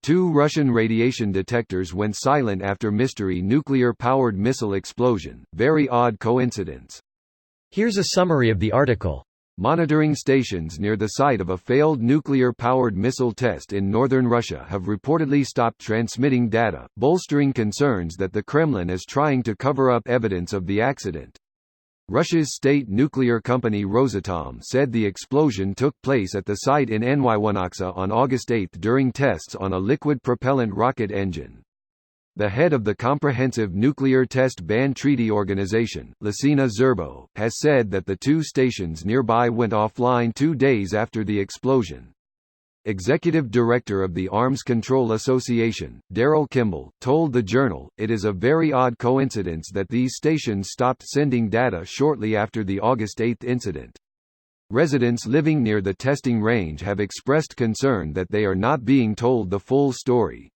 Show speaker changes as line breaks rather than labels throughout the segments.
2 Russian radiation detectors went silent after mystery nuclear-powered missile explosion. Very odd coincidence.
Here's a summary of the article.
Monitoring stations near the site of a failed nuclear-powered missile test in northern Russia have reportedly stopped transmitting data, bolstering concerns that the Kremlin is trying to cover up evidence of the accident. Russia's state nuclear company Rosatom said the explosion took place at the site in Nywanoksa on August 8 during tests on a liquid propellant rocket engine. The head of the Comprehensive Nuclear Test Ban Treaty Organization, Lasina Zerbo, has said that the 2 stations nearby went offline 2 days after the explosion. Executive Director of the Arms Control Association, Daryl Kimball, told the Journal, "It is a very odd coincidence that these stations stopped sending data shortly after the August 8 incident. Residents living near the testing range have expressed concern that they are not being told the full story."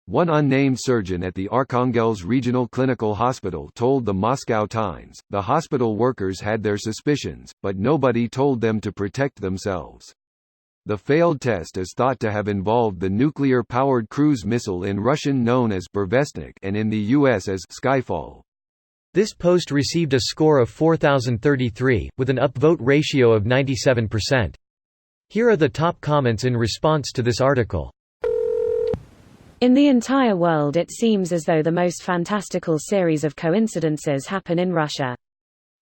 One unnamed surgeon at the Arkhangelsk Regional Clinical Hospital told the Moscow Times, the hospital workers had their suspicions, but nobody told them to protect themselves. The failed test is thought to have involved the nuclear-powered cruise missile in Russian known as Burevestnik and in the U.S. as Skyfall.
This post received a score of 4,033, with an upvote ratio of 97%. Here are the top comments in response to this article.
In the entire world it seems as though the most fantastical series of coincidences happen in Russia.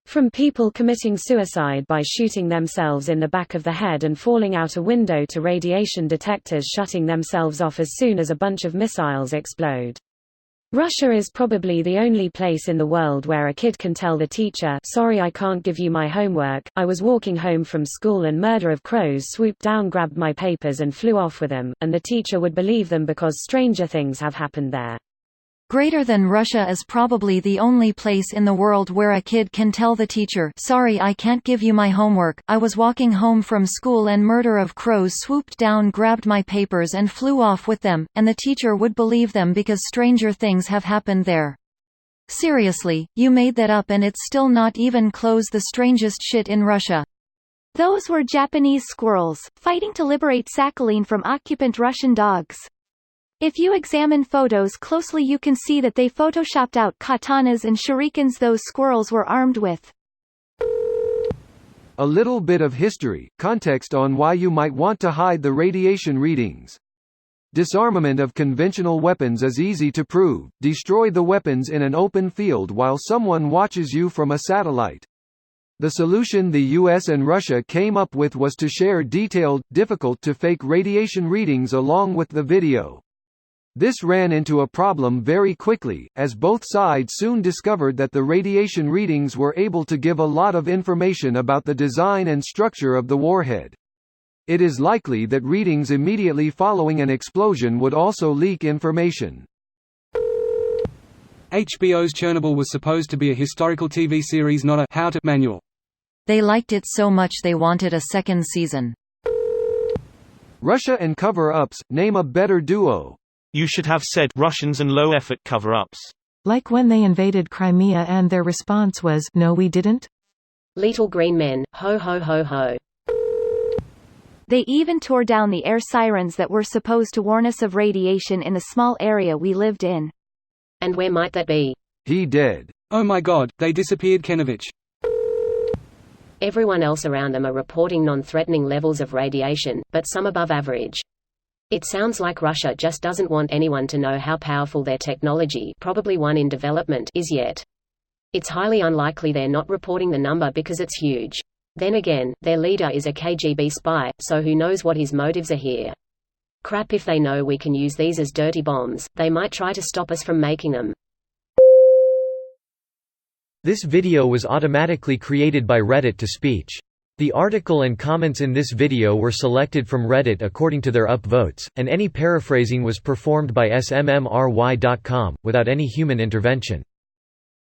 From people committing suicide by shooting themselves in the back of the head and falling out a window to radiation detectors shutting themselves off as soon as a bunch of missiles explode. Russia is probably the only place in the world where a kid can tell the teacher, "Sorry, I can't give you my homework, I was walking home from school and murder of crows swooped down, grabbed my papers and flew off with them," and the teacher would believe them because stranger things have happened there.
Greater than Russia is probably the only place in the world where a kid can tell the teacher, "Sorry, I can't give you my homework, I was walking home from school and murder of crows swooped down, grabbed my papers and flew off with them," and the teacher would believe them because stranger things have happened there. Seriously, you made that up and it's still not even close the strangest shit in Russia.
Those were Japanese squirrels, fighting to liberate Sakhalin from occupant Russian dogs. If you examine photos closely you can see that they photoshopped out katanas and shurikens those squirrels were armed with.
A little bit of history, context on why you might want to hide the radiation readings. Disarmament of conventional weapons is easy to prove. Destroy the weapons in an open field while someone watches you from a satellite. The solution the US and Russia came up with was to share detailed, difficult-to-fake radiation readings along with the video. This ran into a problem very quickly, as both sides soon discovered that the radiation readings were able to give a lot of information about the design and structure of the warhead. It is likely that readings immediately following an explosion would also leak information.
HBO's Chernobyl was supposed to be a historical TV series, not a how-to manual.
They liked it so much they wanted a second season.
Russia and cover-ups, name a better duo.
You should have said Russians and low-effort cover-ups.
Like when they invaded Crimea and their response was, "No we didn't?"
Little green men, ho ho ho ho.
They even tore down the air sirens that were supposed to warn us of radiation in the small area we lived in.
And where might that be?
He dead.
Oh my god, they disappeared Kenovich.
Everyone else around them are reporting non-threatening levels of radiation, but some above average. It sounds like Russia just doesn't want anyone to know how powerful their technology, probably one in development, is yet. It's highly unlikely they're not reporting the number because it's huge. Then again, their leader is a KGB spy, so who knows what his motives are here. Crap, if they know we can use these as dirty bombs, they might try to stop us from making them.
This video was automatically created by Reddit to speech. The article and comments in this video were selected from Reddit according to their upvotes, and any paraphrasing was performed by smmry.com, without any human intervention.